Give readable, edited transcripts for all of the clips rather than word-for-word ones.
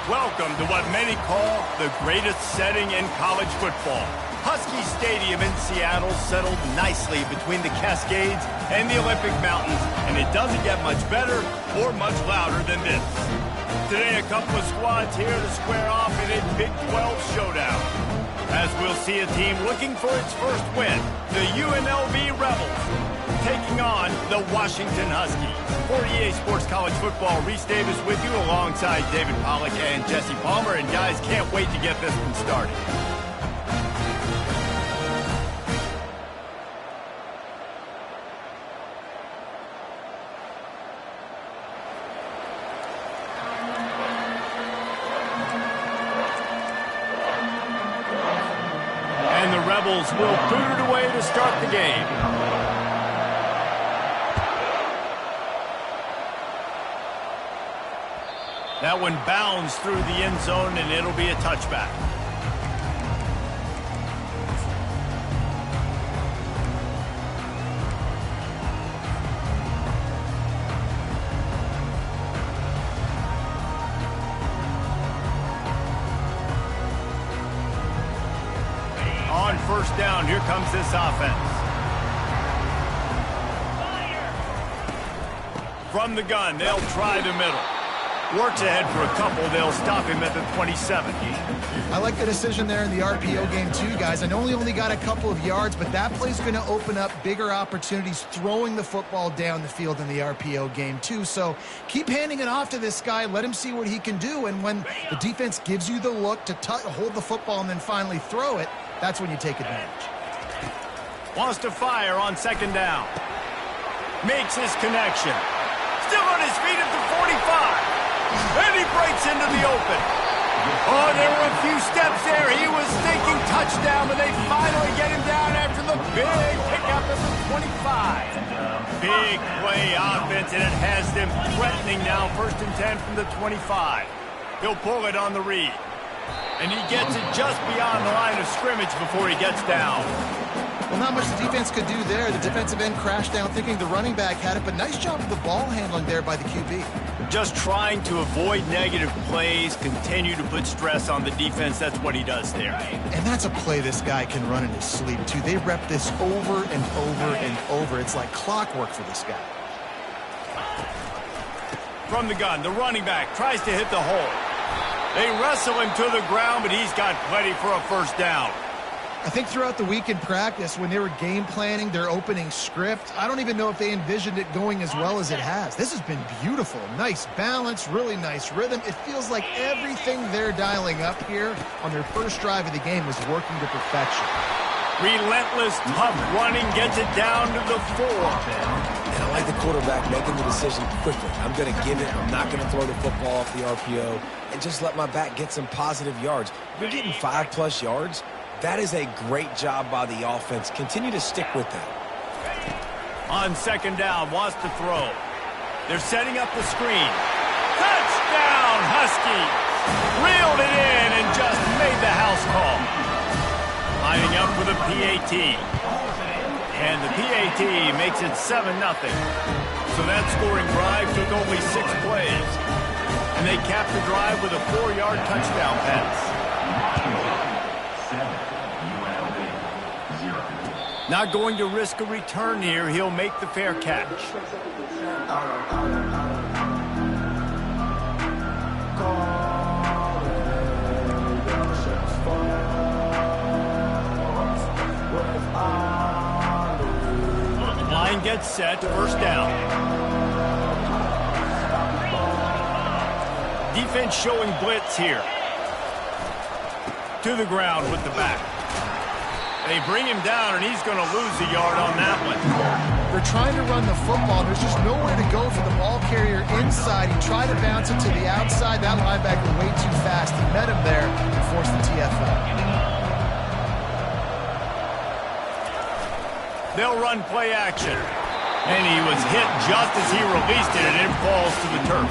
Welcome to what many call the greatest setting in college football. Husky Stadium in Seattle settled nicely between the Cascades and the Olympic Mountains, and it doesn't get much better or much louder than this. Today, a couple of squads here to square off in a Big 12 showdown. As we'll see a team looking for its first win, the UNLV Rebels, taking on the Washington Huskies. For EA Sports College Football, Reese Davis with you alongside David Pollack and Jesse Palmer. And guys, can't wait to get this one started. And the Rebels will boot it away to start the game. That one bounds through the end zone, and it'll be a touchback. On first down, here comes this offense. From the gun, they'll try the middle. Works ahead for a couple. They'll stop him at the 27. I like the decision there in the RPO game too, guys. I know he only got a couple of yards, but that play's going to open up bigger opportunities throwing the football down the field in the RPO game too. So keep handing it off to this guy. Let him see what he can do. And when the defense gives you the look to hold the football and then finally throw it, that's when you take advantage. Wants to fire on second down. Makes his connection. Still on his feet at the 45. And he breaks into the open. Oh, there were a few steps there. He was thinking touchdown, but they finally get him down after the big pickup at the 25. Big play offense, and it has them threatening now. 1st and 10 from the 25. He'll pull it on the read. And he gets it just beyond the line of scrimmage before he gets down. Well, not much the defense could do there. The defensive end crashed down thinking the running back had it, but nice job of the ball handling there by the QB. Just trying to avoid negative plays, continue to put stress on the defense. That's what he does there. And that's a play this guy can run in his sleep, too. They rep this over and over and over. It's like clockwork for this guy. From the gun, the running back tries to hit the hole. They wrestle him to the ground, but he's got plenty for a first down. I think throughout the week in practice, when they were game planning their opening script, I don't even know if they envisioned it going as well as it has. This has been beautiful. Nice balance, really nice rhythm. It feels like everything they're dialing up here on their first drive of the game was working to perfection. Relentless, tough running gets it down to the 4. And I like the quarterback making the decision quickly. I'm going to give it. I'm not going to throw the football off the RPO and just let my back get some positive yards. You're getting 5+ yards. That is a great job by the offense. Continue to stick with that. On second down, wants to throw. They're setting up the screen. Touchdown, Huskies! Reeled it in and just made the house call. Lining up for the PAT. And the PAT makes it 7-0. So that scoring drive took only 6 plays. And they capped the drive with a 4-yard touchdown pass. Not going to risk a return here. He'll make the fair catch. Line gets set, first down. Defense showing blitz here. to the ground with the back. They bring him down, and he's going to lose a yard on that one. They're trying to run the football. There's just nowhere to go for the ball carrier inside. He tried to bounce it to the outside. That linebacker way too fast. He met him there and forced the TFL. They'll run play action. And he was hit just as he released it, and it falls to the turf.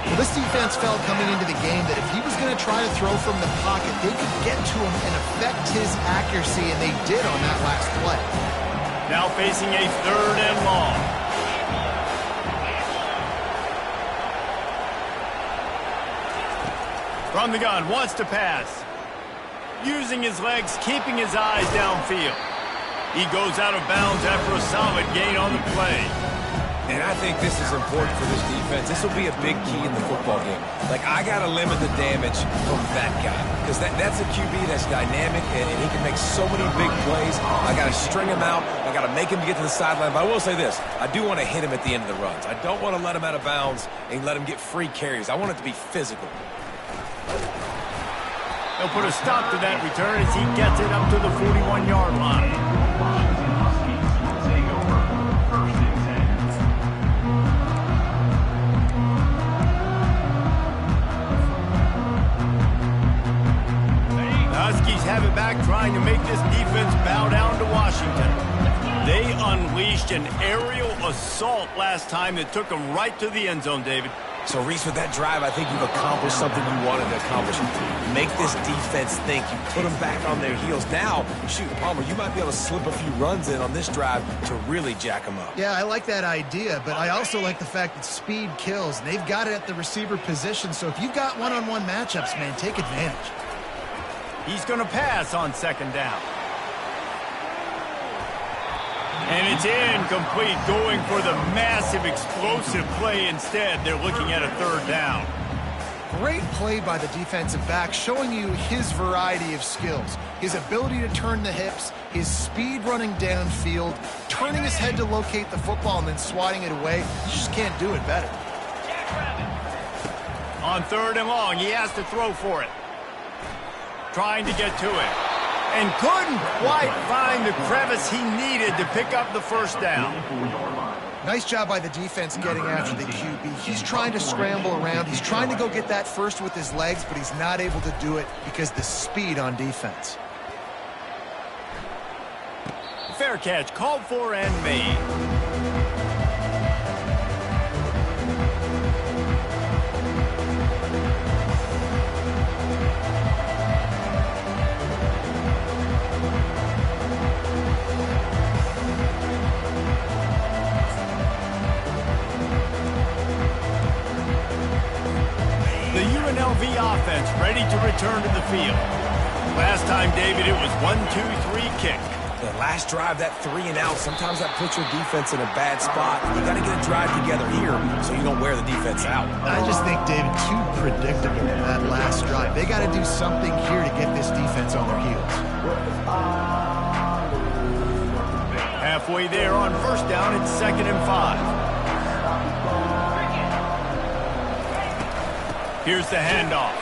Well, this defense felt coming into the game that if he was going to try to throw from the pocket, they could get to him and affect his accuracy, and they did on that last play. Now facing a 3rd and long. From the gun, wants to pass. Using his legs, keeping his eyes downfield. He goes out of bounds after a solid gain on the play. And I think this is important for this defense. This will be a big key in the football game. Like, I got to limit the damage from that guy. Because that's a QB that's dynamic, and he can make so many big plays. I got to string him out. I got to make him get to the sideline. But I will say this. I do want to hit him at the end of the runs. I don't want to let him out of bounds and let him get free carries. I want it to be physical. They'll put a stop to that return as he gets it up to the 41-yard line. Huskies have it back, trying to make this defense bow down to Washington. They unleashed an aerial assault last time that took them right to the end zone, David. So, Reese, with that drive, I think you've accomplished something you wanted to accomplish. Make this defense think. You put them back on their heels. Now, shoot, Palmer, you might be able to slip a few runs in on this drive to really jack them up. Yeah, I like that idea, but I also like the fact that speed kills. And they've got it at the receiver position, so if you've got one-on-one matchups, man, take advantage. He's going to pass on 2nd down. And it's incomplete, going for the massive explosive play instead. They're looking at a 3rd down. Great play by the defensive back, showing you his variety of skills. His ability to turn the hips, his speed running downfield, turning his head to locate the football and then swatting it away. You just can't do it better. On 3rd and long, he has to throw for it. Trying to get to it. And couldn't quite find the crevice he needed to pick up the 1st down. Nice job by the defense getting after the QB. He's trying to scramble around. He's trying to go get that first with his legs, but he's not able to do it because the speed on defense. Fair catch, called for and made. The UNLV offense ready to return to the field. Last time, David, it was 1-2-3 kick. The last drive, that 3 and out, sometimes that puts your defense in a bad spot. You got to get a drive together here so you don't wear the defense out. I just think, David, too predictable in that last drive. They got to do something here to get this defense on their heels. Halfway there on 1st down, it's 2nd and 5. Here's the handoff.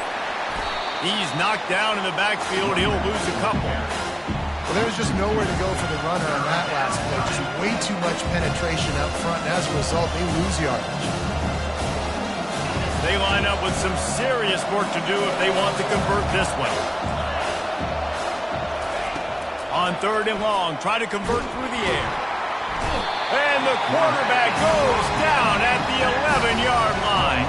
He's knocked down in the backfield. He'll lose a couple. Well, there was just nowhere to go for the runner on that last play. Just way too much penetration up front, and as a result, they lose yardage. They line up with some serious work to do if they want to convert this one. On 3rd and long, try to convert through the air. And the quarterback goes down at the 11-yard line.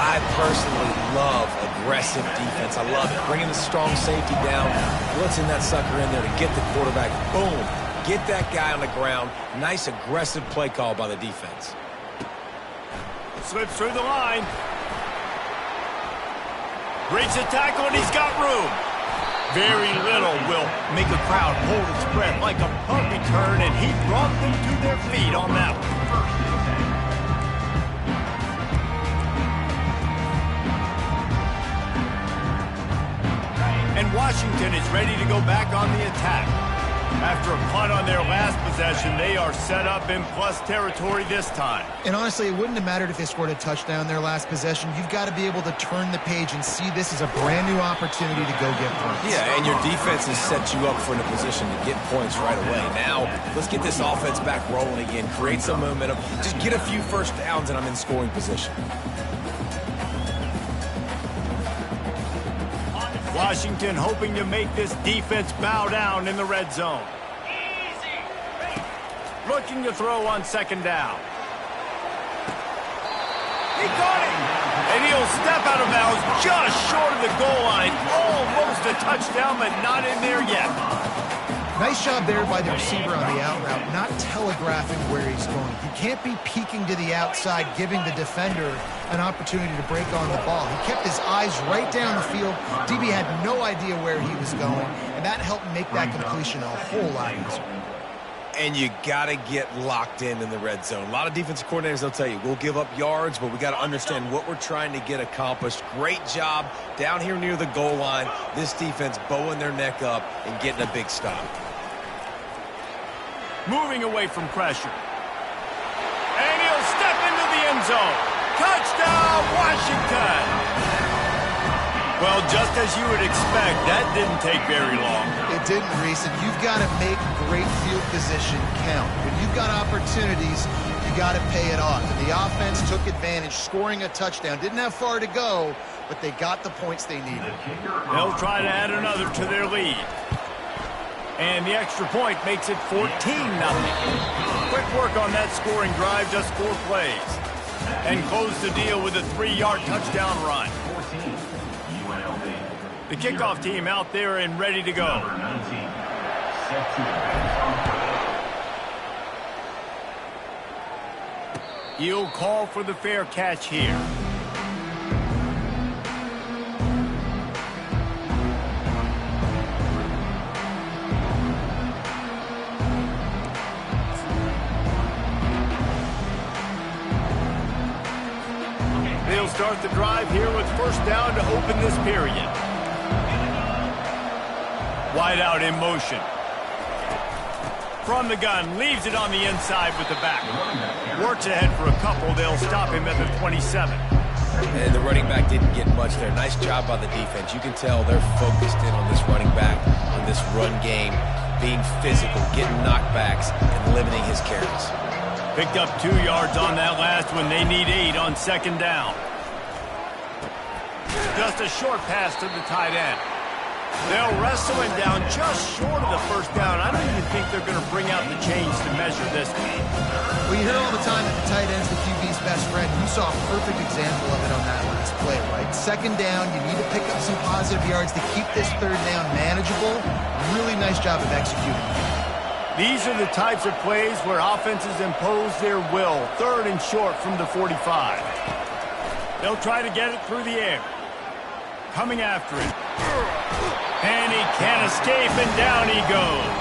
I personally love aggressive defense. I love it. Bringing the strong safety down, blitzing that sucker in there to get the quarterback. Boom. Get that guy on the ground. Nice aggressive play call by the defense. Slips through the line. Breaks a tackle, and he's got room. Very little will make a crowd hold its breath like a punt return, and he brought them to their feet on that one. And Washington is ready to go back on the attack. After a punt on their last possession, they are set up in plus territory this time. And honestly, it wouldn't have mattered if they scored a touchdown their last possession. You've got to be able to turn the page and see this as a brand new opportunity to go get points. Yeah, and your defense has set you up for in a position to get points right away. Now, let's get this offense back rolling again, create some momentum, just get a few first downs, and I'm in scoring position. Washington hoping to make this defense bow down in the red zone. Looking to throw on second down. He caught it! And he'll step out of bounds just short of the goal line. Almost a touchdown, but not in there yet. Nice job there by the receiver on the out route, not telegraphing where he's going. He can't be peeking to the outside, giving the defender an opportunity to break on the ball. He kept his eyes right down the field. DB had no idea where he was going, and that helped make that completion a whole lot easier. And you got to get locked in the red zone. A lot of defensive coordinators, they'll tell you, we'll give up yards, but we got to understand what we're trying to get accomplished. Great job down here near the goal line. This defense bowing their neck up and getting a big stop. Moving away from pressure. And he'll step into the end zone. Touchdown, Washington! Well, just as you would expect, that didn't take very long. It didn't, Reese, and you've got to make great field position count. When you've got opportunities, you got to pay it off. And the offense took advantage, scoring a touchdown. Didn't have far to go, but they got the points they needed. They'll try to add another to their lead. And the extra point makes it 14-0. Quick work on that scoring drive, just 4 plays. And close the deal with a 3-yard touchdown run. The kickoff team out there and ready to go. He'll call for the fair catch here. They'll start the drive here with first down to open this period. Wide out in motion. From the gun, leaves it on the inside with the back. Works ahead for a couple. They'll stop him at the 27. And the running back didn't get much there. Nice job by the defense. You can tell they're focused in on this running back, on this run game, being physical, getting knockbacks, and limiting his carries. Picked up 2 yards on that last one. They need 8 on second down. Just a short pass to the tight end. They'll wrestle him down just short of the first down. I don't even think they're going to bring out the chains to measure this one. Well, you hear all the time that the tight end's the QB's best friend. You saw a perfect example of it on that last play, right? Second down, you need to pick up some positive yards to keep this third down manageable. Really nice job of executing. These are the types of plays where offenses impose their will. Third and short from the 45. They'll try to get it through the air. Coming after it. And he can't escape, and down he goes.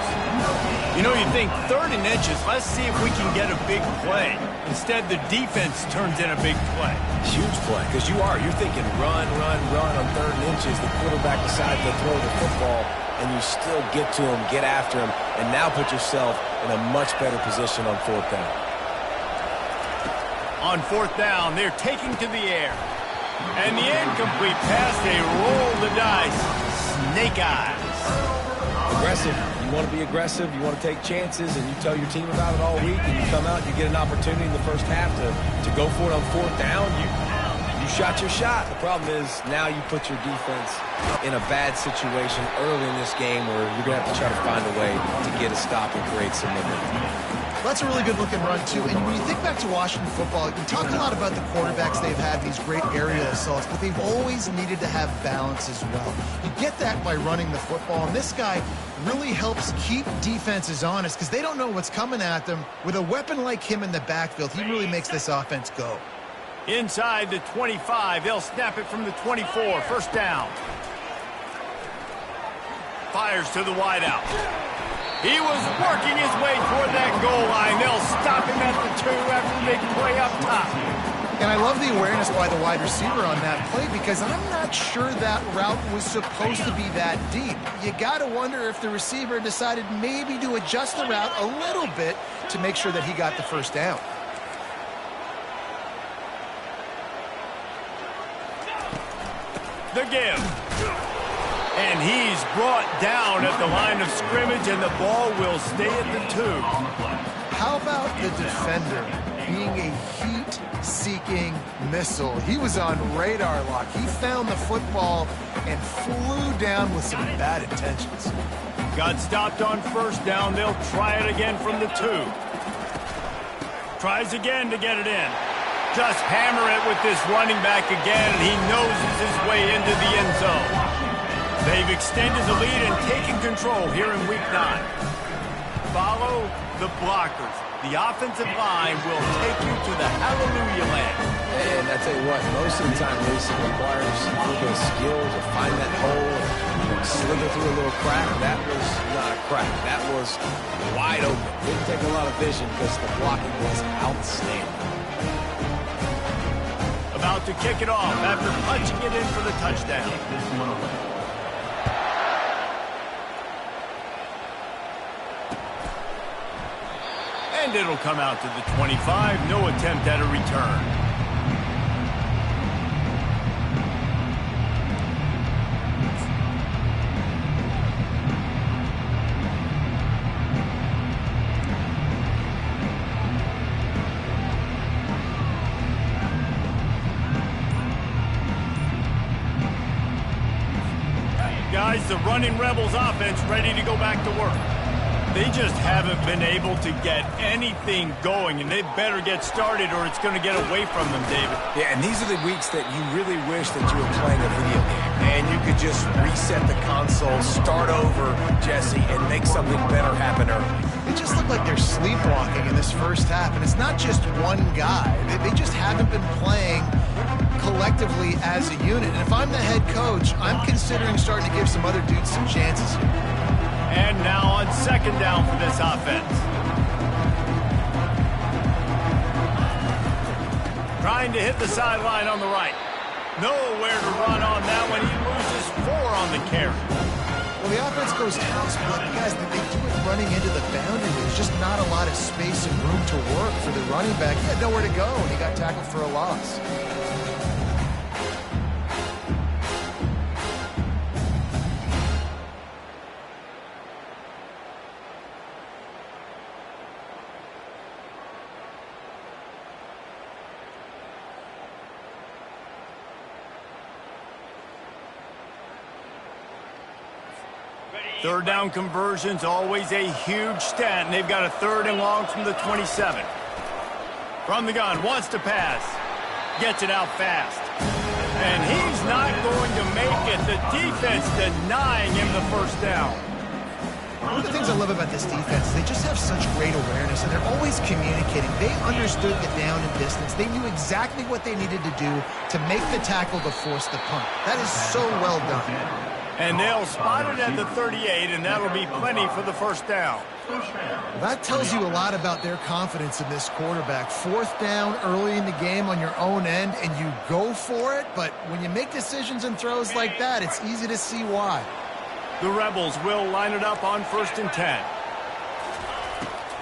You know, you think 3rd and inches, let's see if we can get a big play. Instead, the defense turns in a big play. Huge play, because you're thinking run on 3rd and inches. The quarterback decides to throw the football, and you still get to him, get after him, and now put yourself in a much better position on 4th down. On 4th down, they're taking to the air. And the incomplete pass, they roll the dice. Snake eyes. Aggressive. You want to be aggressive. You want to take chances, and you tell your team about it all week, and you come out, you get an opportunity in the first half to go for it on 4th down. You shot your shot. The problem is now you put your defense in a bad situation early in this game where you're going to have to try to find a way to get a stop and create some momentum. That's a really good-looking run, too. And when you think back to Washington football, you talk a lot about the quarterbacks they've had, these great aerial assaults, but they've always needed to have balance as well. You get that by running the football, and this guy really helps keep defenses honest because they don't know what's coming at them. With a weapon like him in the backfield, he really makes this offense go. Inside the 25, they'll snap it from the 24. First down. Fires to the wideout. He was working his way toward that goal line. They'll stop him at the 2 after the big play up top. And I love the awareness by the wide receiver on that play because I'm not sure that route was supposed to be that deep. You got to wonder if the receiver decided maybe to adjust the route a little bit to make sure that he got the first down. The give. And he's brought down at the line of scrimmage, and the ball will stay at the 2. How about the defender being a heat-seeking missile? He was on radar lock. He found the football and flew down with some bad intentions. Got stopped on first down. They'll try it again from the 2. Tries again to get it in. Just hammer it with this running back again, and he noses his way into the end zone. They've extended the lead and taken control here in Week 9. Follow the blockers. The offensive line will take you to the hallelujah land. And I tell you what, most of the time, Lisa, requires a little bit of skill to find that hole and slither through a little crack. That was not a crack. That was wide open. Didn't take a lot of vision because the blocking was outstanding. About to kick it off after punching it in for the touchdown. And it'll come out to the 25. No attempt at a return. Guys, the running Rebels offense ready to go back to work. They just haven't been able to get anything going, and they better get started or it's going to get away from them, David. Yeah, and these are the weeks that you really wish that you were playing a video game, and you could just reset the console, start over, Jesse, and make something better happen early. They just look like they're sleepwalking in this first half, and it's not just one guy. They just haven't been playing collectively as a unit. And if I'm the head coach, I'm considering starting to give some other dudes some chances here. And now on second down for this offense. Trying to hit the sideline on the right. Nowhere to run on that one. He loses 4 on the carry. Well, the offense goes house, but guys, they do it running into the boundary. There's just not a lot of space and room to work for the running back. He had nowhere to go, and he got tackled for a loss. Third down conversion's always a huge stat, and they've got a 3rd and long from the 27. From the gun, wants to pass. Gets it out fast. And he's not going to make it. The defense denying him the first down. One of the things I love about this defense is they just have such great awareness, and they're always communicating. They understood the down and distance. They knew exactly what they needed to do to make the tackle to force the punt. That is so well done. And they'll spot it at the 38, and that'll be plenty for the first down. That tells you a lot about their confidence in this quarterback. 4th down early in the game on your own end, and you go for it, but when you make decisions and throws like that, it's easy to see why. The Rebels will line it up on 1st and 10.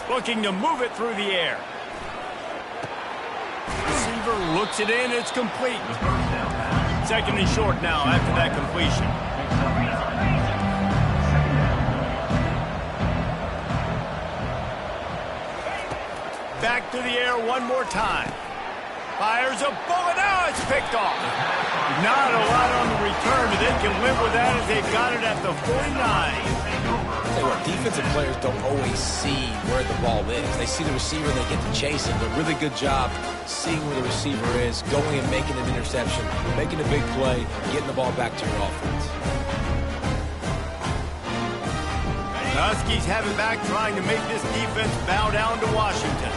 Looking to move it through the air. Receiver looks it in, it's complete. 2nd and short now after that completion. Back to the air one more time. Fires a bullet. Now it's picked off. Not a lot on the return, but they can live with that as they've got it at the 49. Tell you what, defensive players don't always see where the ball is. They see the receiver and they get to chase him. But really good job seeing where the receiver is, going and making an interception, making a big play, getting the ball back to your offense. The Huskies have it back, trying to make this defense bow down to Washington.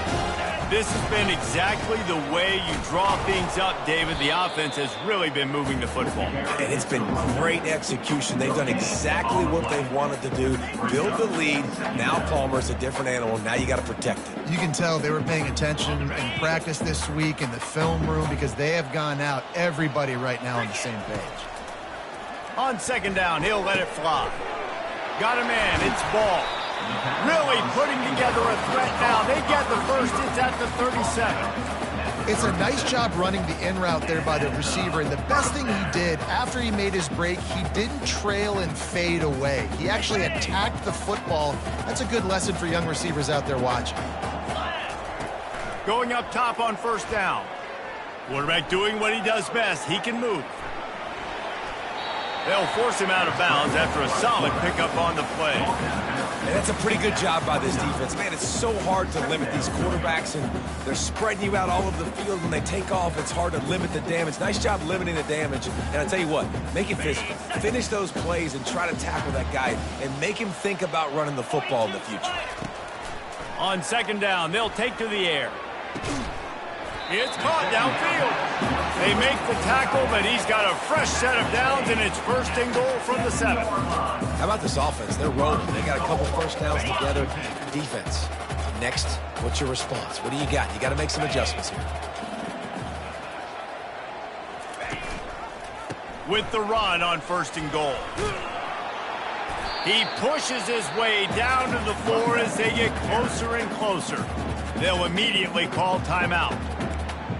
This has been exactly the way you draw things up, David. The offense has really been moving the football. And it's been great execution. They've done exactly what they've wanted to do. Build the lead. Now Palmer's a different animal. Now you got to protect it. You can tell they were paying attention in practice this week in the film room because they have gone out, everybody right now on the same page. On second down, he'll let it fly. Got a man. It's ball. Really putting together a threat now. They get the first. It's at the 37. It's a nice job running the in route there by the receiver, and the best thing he did after he made his break, he didn't trail and fade away. He actually attacked the football. That's a good lesson for young receivers out there watching. Going up top on first down. Quarterback doing what he does best. He can move. They'll force him out of bounds after a solid pickup on the play. And that's a pretty good job by this defense. Man, it's so hard to limit these quarterbacks, and they're spreading you out all over the field. When they take off, it's hard to limit the damage. Nice job limiting the damage. And I'll tell you what, make it physical. Finish those plays and try to tackle that guy and make him think about running the football in the future. On second down, they'll take to the air. It's caught downfield. They make the tackle, but he's got a fresh set of downs, and it's first and goal from the 7. How about this offense? They're rolling. They got a couple first downs together. Defense. Next, what's your response? What do you got? You got to make some adjustments here. With the run on first and goal. He pushes his way down to the floor as they get closer and closer. They'll immediately call timeout.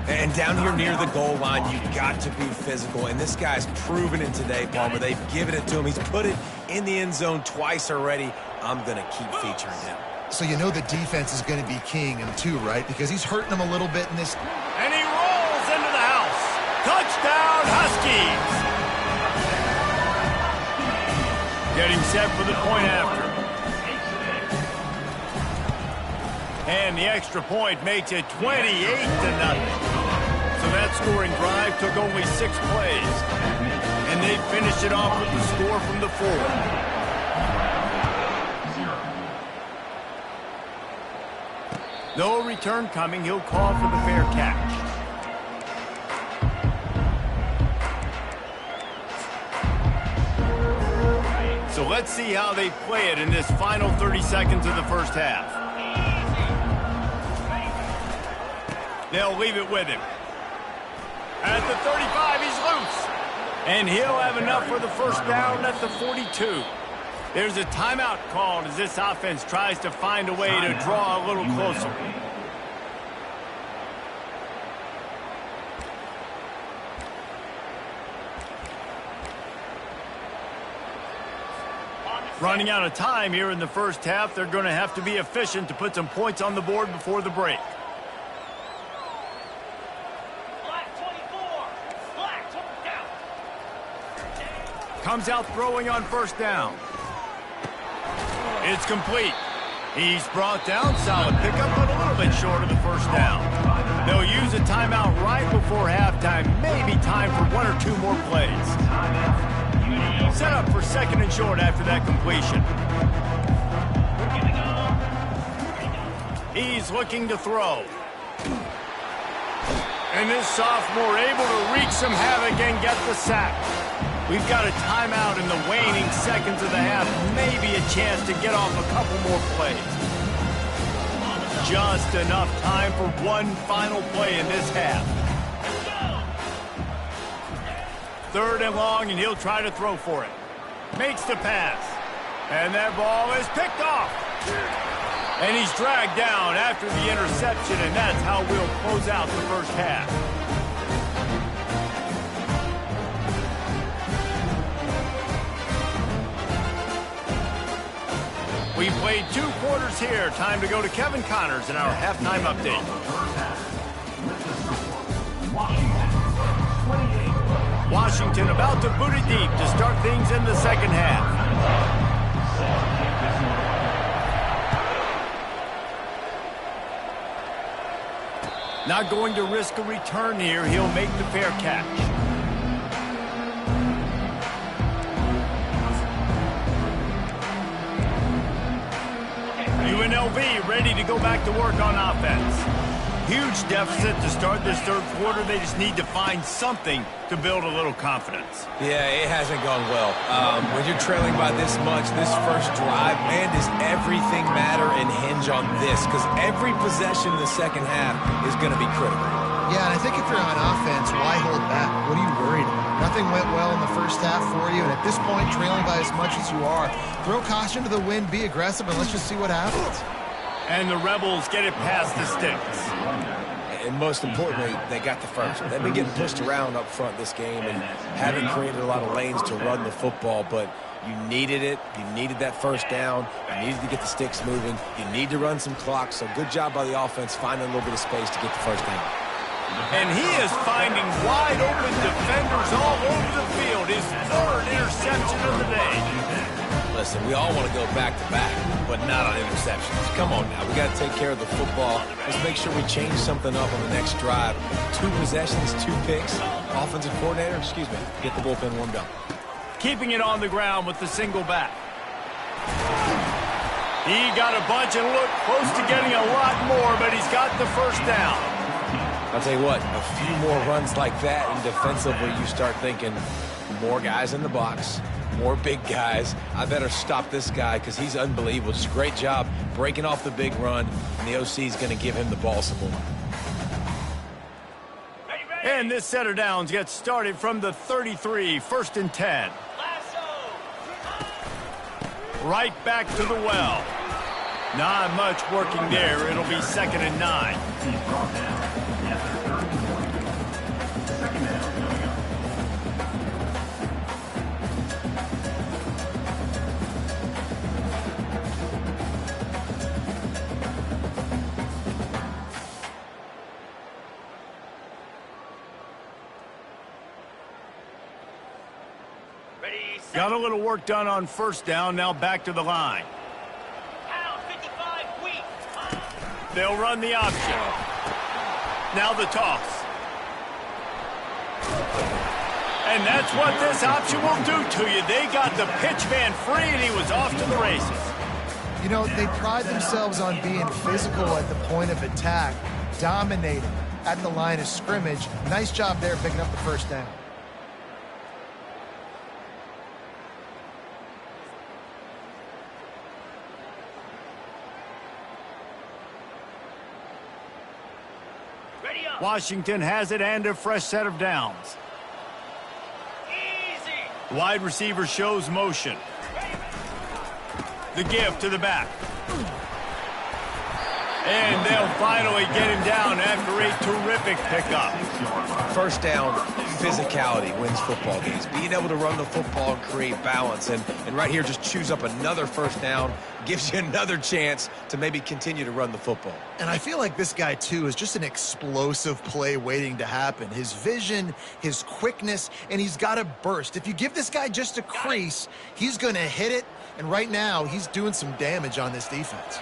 And down here near the goal line, you've got to be physical. And this guy's proven it today, Palmer. They've given it to him. He's put it in the end zone twice already. I'm going to keep featuring him. So you know the defense is going to be keying him too, right? Because he's hurting them a little bit in this. And he rolls into the house. Touchdown, Huskies. Getting set for the point after. And the extra point makes it 28-0. So that scoring drive took only 6 plays. And they finished it off with the score from the 4. No return coming. He'll call for the fair catch. So let's see how they play it in this final 30 seconds of the first half. They'll leave it with him. At the 35, he's loose. And he'll have enough for the first down at the 42. There's a timeout called as this offense tries to find a way to draw a little closer. Running out of time here in the first half. They're going to have to be efficient to put some points on the board before the break. Comes out throwing on first down. It's complete. He's brought down. Solid pickup, but a little bit short of the first down. They'll use a timeout right before halftime. Maybe time for 1 or 2 more plays. Set up for second and short after that completion. He's looking to throw. And this sophomore able to wreak some havoc and get the sack. We've got a timeout in the waning seconds of the half. Maybe a chance to get off a couple more plays. Just enough time for one final play in this half. 3rd and long, and he'll try to throw for it. Makes the pass. And that ball is picked off. And he's dragged down after the interception, and that's how we'll close out the first half. We played 2 quarters here. Time to go to Kevin Connors in our halftime update. Washington about to boot it deep to start things in the second half. Not going to risk a return here. He'll make the fair catch. UNLV ready to go back to work on offense. Huge deficit to start this third quarter. They just need to find something to build a little confidence. Yeah, it hasn't gone well. When you're trailing by this much, this first drive, man, does everything matter and hinge on this? Because every possession in the second half is going to be critical. Yeah, and I think if you're on offense, why hold back? What are you worried about? Nothing went well in the first half for you, and at this point, trailing by as much as you are, throw caution to the wind, be aggressive, and let's just see what happens. And the Rebels get it past the sticks. And most importantly, they got the first. They've been getting pushed around up front this game and haven't created a lot of lanes to run the football, but you needed it. You needed that first down. You needed to get the sticks moving. You need to run some clock, so good job by the offense finding a little bit of space to get the first down. And he is finding wide-open defenders all over the field. His third interception of the day. Listen, we all want to go back-to-back, but not on interceptions. Come on now. We got to take care of the football. Let's make sure we change something up on the next drive. 2 possessions, 2 picks. Offensive coordinator, get the bullpen warmed up. Keeping it on the ground with the single back. He got a bunch and looked close to getting a lot more, but he's got the first down. I'll tell you what, a few more runs like that, and defensively you start thinking more guys in the box, more big guys. I better stop this guy because he's unbelievable. Just a great job breaking off the big run, and the OC is going to give him the ball some more. And this set of downs gets started from the 33, 1st and 10. Right back to the well. Not much working there. It'll be 2nd and 9. Got a little work done on first down. Now back to the line. They'll run the option. Now the toss. And that's what this option will do to you. They got the pitch man free, and he was off to the races. You know, they pride themselves on being physical at the point of attack, dominating at the line of scrimmage. Nice job there picking up the first down. Washington has it and a fresh set of downs. Easy. Wide receiver shows motion. The give to the back. And they'll finally get him down after a terrific pickup. First down, physicality wins football games. Being able to run the football and create balance. And right here, just choose up another first down. Gives you another chance to maybe continue to run the football. And I feel like this guy, too, is just an explosive play waiting to happen. His vision, his quickness, and he's got a burst. If you give this guy just a crease, he's going to hit it. And right now, he's doing some damage on this defense.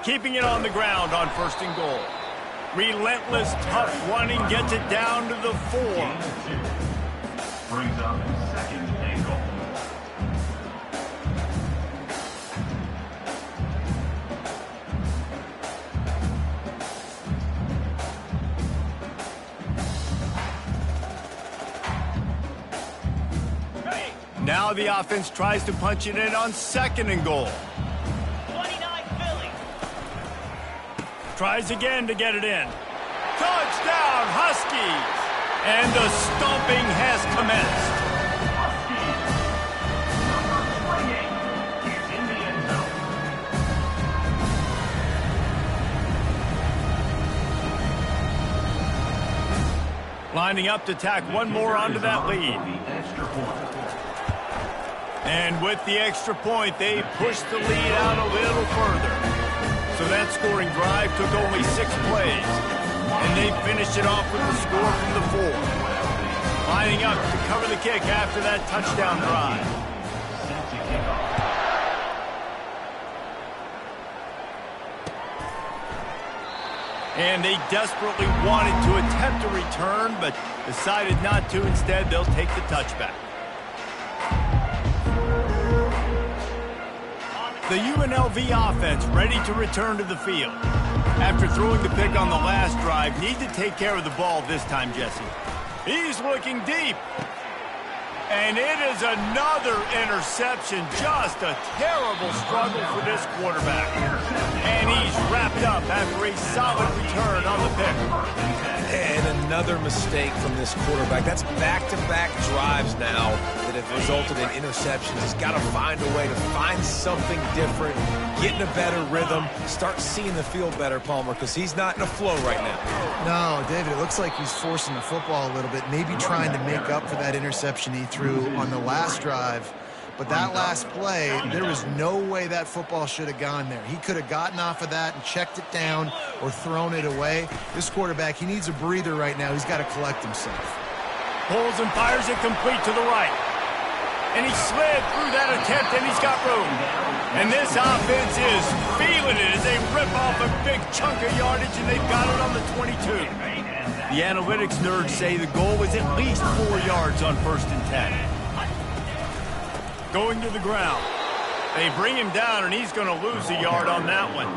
Keeping it on the ground on 1st and goal. Relentless, tough running gets it down to the 4. Brings up 2nd and goal. Now the offense tries to punch it in on 2nd and goal. Tries again to get it in. Touchdown, Huskies! And the stomping has commenced. Huskies, number 28, is in the end zone. Lining up to tack one more onto that lead. And with the extra point, they pushed the lead out a little further. So that scoring drive took only 6 plays. And they finished it off with the score from the 4. Lining up to cover the kick after that touchdown drive. And they desperately wanted to attempt a return, but decided not to. Instead, they'll take the touchback. The UNLV offense ready to return to the field. After throwing the pick on the last drive, need to take care of the ball this time, Jesse. He's looking deep. And it is another interception. Just a terrible struggle for this quarterback. And he's wrapped up after a solid return on the pick. And another mistake from this quarterback. That's back-to-back drives now that have resulted in interceptions. He's got to find a way to find something different, get in a better rhythm, start seeing the field better, Palmer, because he's not in a flow right now. No, David, it looks like he's forcing the football a little bit, maybe trying to make up for that interception he threw on the last drive. But that last play, there was no way that football should have gone there. He could have gotten off of that and checked it down or thrown it away. This quarterback, he needs a breather right now. He's got to collect himself. Pulls and fires it complete to the right. And he slid through that attempt, and he's got room. And this offense is feeling it as they rip off a big chunk of yardage, and they've got it on the 22. The analytics nerds say the goal was at least 4 yards on 1st and 10. Going to the ground. They bring him down, and he's going to lose a yard on that one.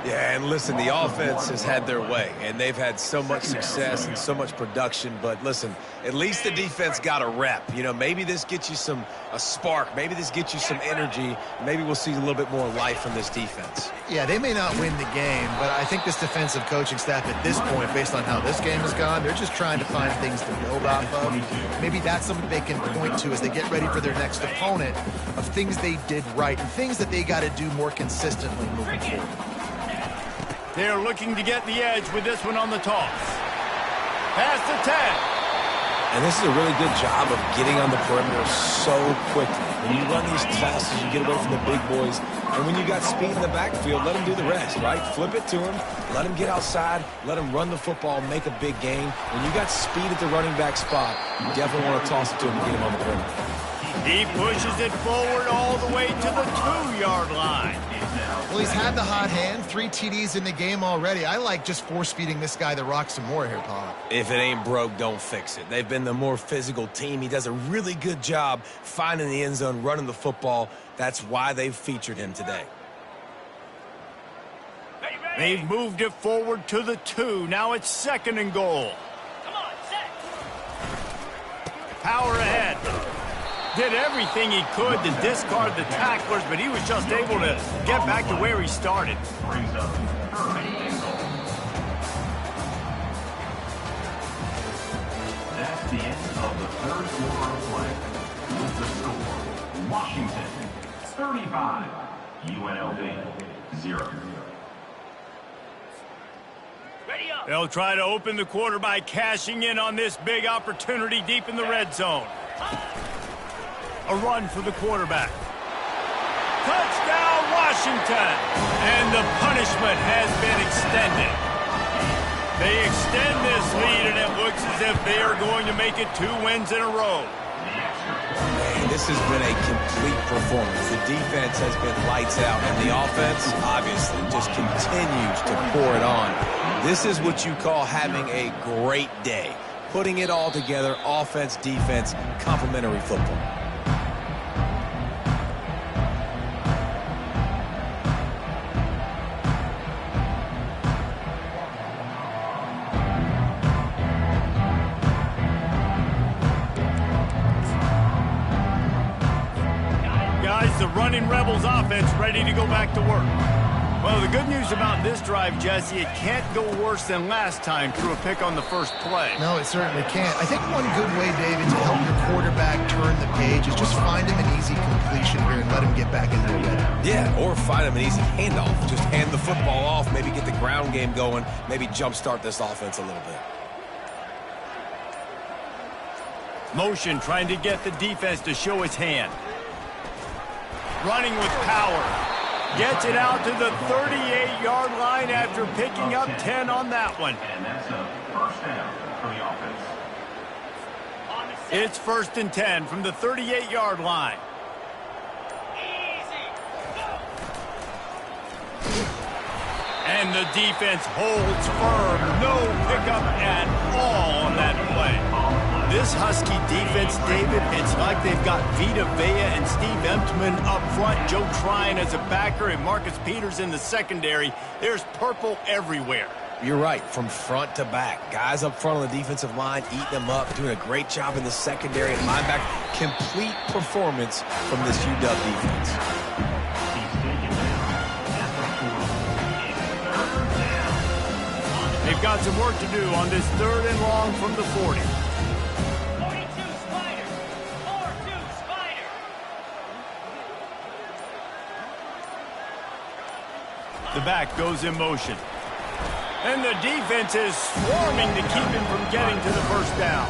Yeah, and listen, the offense has had their way, and they've had so much success and so much production. But listen, at least the defense got a rep. You know, maybe this gets you a spark. Maybe this gets you some energy. Maybe we'll see a little bit more life from this defense. Yeah, they may not win the game, but I think this defensive coaching staff at this point, based on how this game has gone, they're just trying to find things to build off of. Maybe that's something they can point to as they get ready for their next opponent of things they did right and things that they got to do more consistently moving forward. They're looking to get the edge with this one on the toss. Past the 10. And this is a really good job of getting on the perimeter so quickly. When you run these tosses, you get away from the big boys. And when you got speed in the backfield, let them do the rest, right? Flip it to him, let him get outside, let him run the football, make a big gain. When you got speed at the running back spot, you definitely want to toss it to him and get him on the perimeter. He pushes it forward all the way to the 2-yard line. Well, he's had the hot hand, 3 TDs in the game already. I like just force-feeding this guy the rock some more here, Paul. If it ain't broke, don't fix it. They've been the more physical team. He does a really good job finding the end zone, running the football. That's why they've featured him today. They've moved it forward to the 2. Now it's 2nd and goal. Come on, set. Power ahead. Did everything he could to discard the tacklers, but he was just able to get back to where he started. Brings up 3rd and goal. That's the end of the 3rd quarter of play. With the score, Washington 35, UNLV 0. They'll try to open the quarter by cashing in on this big opportunity deep in the red zone. A run for the quarterback. Touchdown, Washington! And the punishment has been extended. They extend this lead, and it looks as if they are going to make it 2 wins in a row. Man, this has been a complete performance. The defense has been lights out, and the offense, obviously, just continues to pour it on. This is what you call having a great day. Putting it all together, offense, defense, complementary football. The running Rebels offense ready to go back to work. Well, the good news about this drive, Jesse, it can't go worse than last time through a pick on the first play. No, it certainly can't. I think one good way, David, to help your quarterback turn the page is just find him an easy completion here and let him get back into the rhythm. Yeah, or find him an easy handoff. Just hand the football off, maybe get the ground game going, maybe jumpstart this offense a little bit. Motion trying to get the defense to show its hand. Running with power. Gets it out to the 38-yard line after picking up 10 on that one. And that's a 1st down for the offense. It's 1st and 10 from the 38-yard line. And the defense holds firm. No pickup at all on that play. This Husky defense, David, it's like they've got Vita Vea and Steve Emtman up front, Joe Tryon as a backer, and Marcus Peters in the secondary. There's purple everywhere. You're right, from front to back. Guys up front on the defensive line, eating them up, doing a great job in the secondary and linebacker. Complete performance from this UW defense. They've got some work to do on this 3rd and long from the 40. 42 Spider. 4-2 Spider. The back goes in motion. And the defense is swarming to keep him from getting to the first down.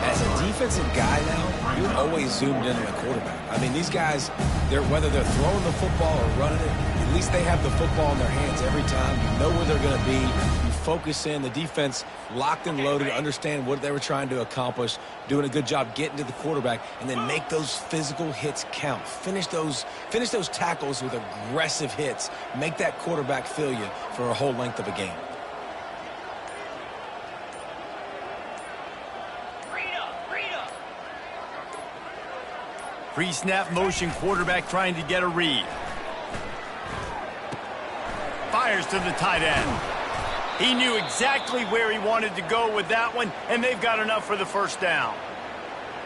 As a defensive guy now, you're always zoomed in on the quarterback. I mean, these guys, whether they're throwing the football or running it, at least they have the football in their hands every time. You know where they're going to be. You focus in. The defense locked and loaded, understand what they were trying to accomplish, doing a good job getting to the quarterback, and then make those physical hits count. Finish those tackles with aggressive hits. Make that quarterback feel you for a whole length of a game. Pre-snap motion quarterback trying to get a read. Fires to the tight end. He knew exactly where he wanted to go with that one, and they've got enough for the first down.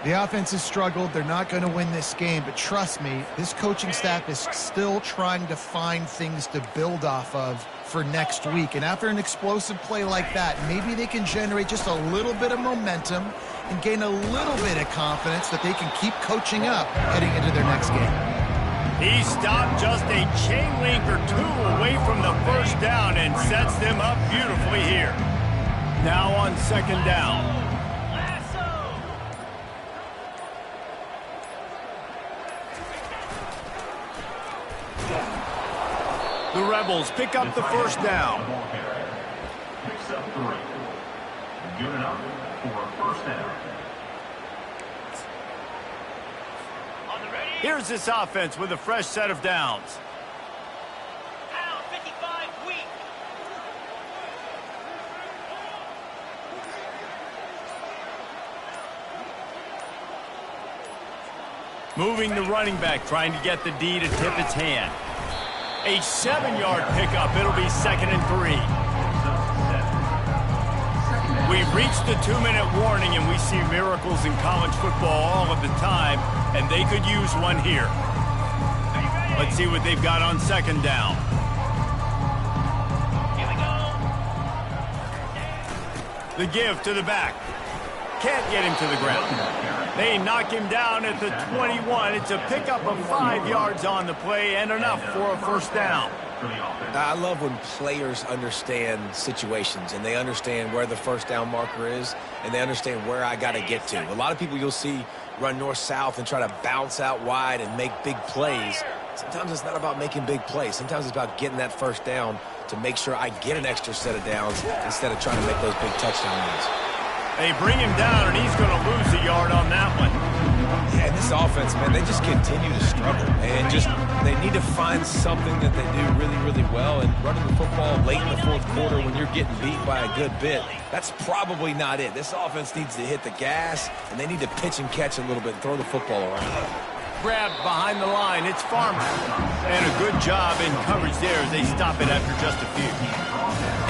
The offense has struggled. They're not going to win this game, but trust me, this coaching staff is still trying to find things to build off of for next week. And after an explosive play like that, maybe they can generate just a little bit of momentum and gain a little bit of confidence that they can keep coaching up heading into their next game. He stopped just a chain link or two away from the first down and sets them up beautifully here. Now on 2nd down. The Rebels pick up the first down. Picks up 3. Good enough for a first down. Here's this offense with a fresh set of downs. Down 55 weak. Moving the running back, trying to get the D to tip its hand. A 7-yard pickup. It'll be 2nd and 3. We've reached the 2-minute warning, and we see miracles in college football all of the time, and they could use one here. Let's see what they've got on 2nd down. Here we go. The give to the back. Can't get him to the ground. They knock him down at the 21. It's a pickup of 5 yards on the play and enough for a first down. I love when players understand situations and they understand where the first down marker is and they understand where I got to get to. A lot of people you'll see run north-south and try to bounce out wide and make big plays. Sometimes it's not about making big plays. Sometimes it's about getting that first down to make sure I get an extra set of downs instead of trying to make those big touchdown runs. They bring him down, and he's going to lose a yard on that one. Yeah, this offense, man, they just continue to struggle. And they need to find something that they do really, really well. And running the football late in the 4th quarter when you're getting beat by a good bit, that's probably not it. This offense needs to hit the gas, and they need to pitch and catch a little bit and throw the football around. Grabbed behind the line. It's Farmer. And a good job in coverage there as they stop it after just a few.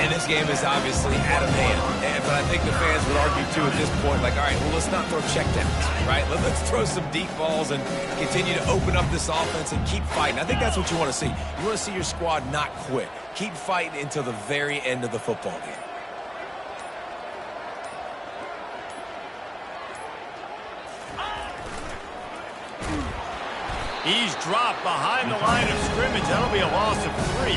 And this game is obviously out of hand. But I think the fans would argue, too, at this point, like, all right, well, let's not throw checkdowns, right? Let's throw some deep balls and continue to open up this offense and keep fighting. I think that's what you want to see. You want to see your squad not quit. Keep fighting until the very end of the football game. He's dropped behind the line of scrimmage. That'll be a loss of 3.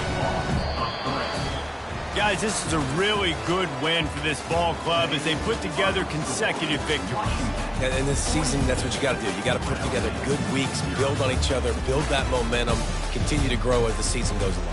Guys, this is a really good win for this ball club as they put together consecutive victories. And in this season, that's what you got to do. You got to put together good weeks, build on each other, build that momentum, continue to grow as the season goes along.